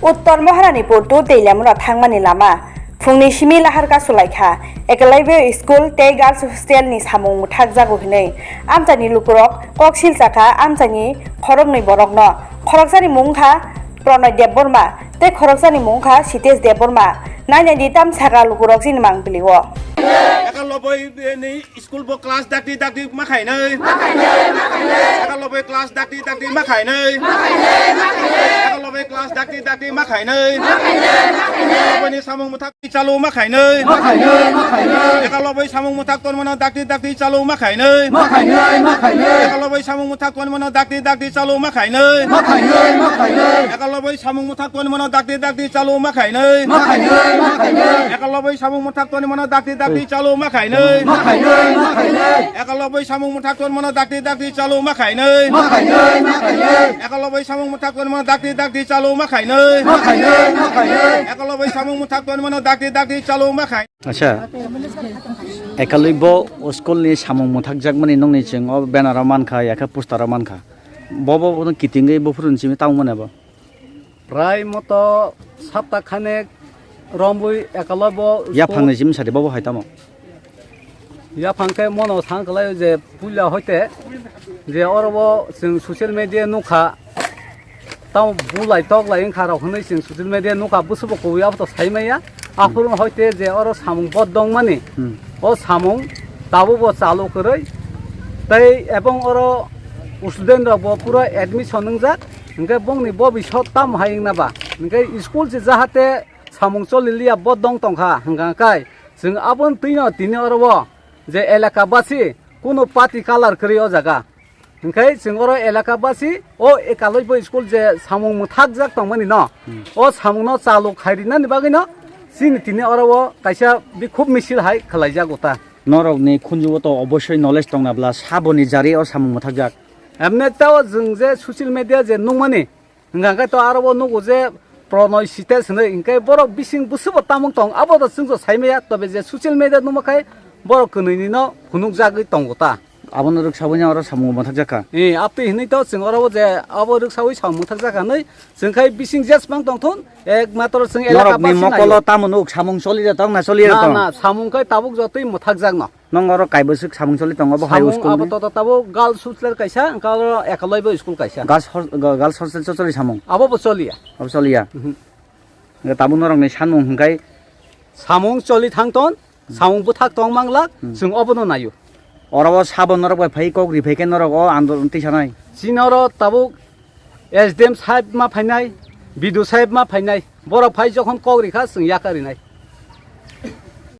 उत्तर Maharanipur to दैलामुरा थांमानि Lama फुंनि सिमी लाहार कासु लाइखा एकलायव्या school ते गार्ल्स हस्टेलनि सामुं मुथाक जागुहिनै आमचानि लुकुरक कक सिलचाखा आमचानि खरगनै बरकनो खरगसानि मुंखा प्रणय देबबर्मा ते खरगसानि मुंखा सितेश देबबर्मा नायनायनि तामसागा लुकुरक सिनि मांगबिलिगो Eklavya school bo class dakti makai nei Eklavya class dakti makai nei Eklavya class dakti makai nei Eklavya Samung Mwthak Jakgwi makai nei Eklavya Samung Mwthak dakti chalu makai nei Eklavya Samung Mwthak dakti chalu makai nei Eklavya Samung Mwthak dakti chalu makai nei Eklavya Samung Mwthak dakti chalu makai nei Eklavya Samung Mwthak dakti chalu makai nei Eklavya Samung Mwthak dakti chalu makai nei Eklavya Samung Mwthak dakti chalu makai Acha Eklavya school ni Samung Mwthak Jakgwi nongni ching o banner mankha yakha poster mankha bobo kitingai bo furun chimi tangmone ba Prai moto sapta khane rombui Eklavya ya phangni jim sade bobo haitamo ya phangke mono thangklai je pulia hoite je orbo sing social media nukha taw bulai tok lai khara hunai sing social media nukha busubo ko ya to saimaya afurun hoite je oro samung bodong mani o samung tabu bo chalu koroi tai ebong oro student rok pura admission nungjak ingke bongni bo bisot tam haing na ba ingke school je jahate samung cholilia bodong tongkha hangka kai sing abon tino tini oro যে এলাকাবাসী কোনো party colour করি ও জায়গা ওখাই সিংহর এলাকাবাসী ও Ekalavya school যে সামুং মুথাক জাক তংমানি ন ও সামুং চালু খাইরিনা নিবাগৈ ন সিনি তিনি অরব কাইসা বি খুব মিছিল হাই খালাইজা গতা নরকনি খুনজুবো তো অবশ্যই নলেজ দংনাब्ला সাবনি জারি ও সামুং মুথাক জাক এমনিতেও जों যে সোশ্যাল মিডিয়া যে নুমানি ওখাই তো আরব নুগো যে প্রণয় সিতেশ হनै ওখাই বড় বিসিং বুসুবো তামুং তং আবো তো जों সাইমায়া তবে যে সোশ্যাল মিডিয়া নুমাখাই বড় কনৈনি ন খুনুক জাগৈ তংগতা আবনো রুকসাবনি আর সামুং মুথাক জাকা আপনি হিनै তো जों अरबो जे आबो रक्सावै सामुं मुथाक जाखानै जोंखाय बिसिं जेसबां दंथन एकमात्र जों एलाका नरकनि मकल तामुनुक सामुं चलिरा दं ना चलिरा दं ना सामुंखाय ताबुक जतै मुथाक जागन नंग और काइबसुक सामुं चलि दं अब हाई स्कुल अब त ताबो गार्ल्स हस्टेल काइसा अंकाल एकलायबो स्कुल काइसा गार्ल्स हस्टेल चलि सामुं अब चलिया अब चलिया ताबु नरकनि सामुं हंगाय सामुं चलि थांतन सामुं बुथाक दं मांगलाक जों अबनो नायो अरब साबन नरक फाइ कग्रि फाइके नरक अ आन्दोलन तिसानाय सिनर ताबु एसडीएम साहेब मा फाइनाय बिदु साहेब मा फाइनाय बर फाइ जखन कग्रिखा जों याकारिनाय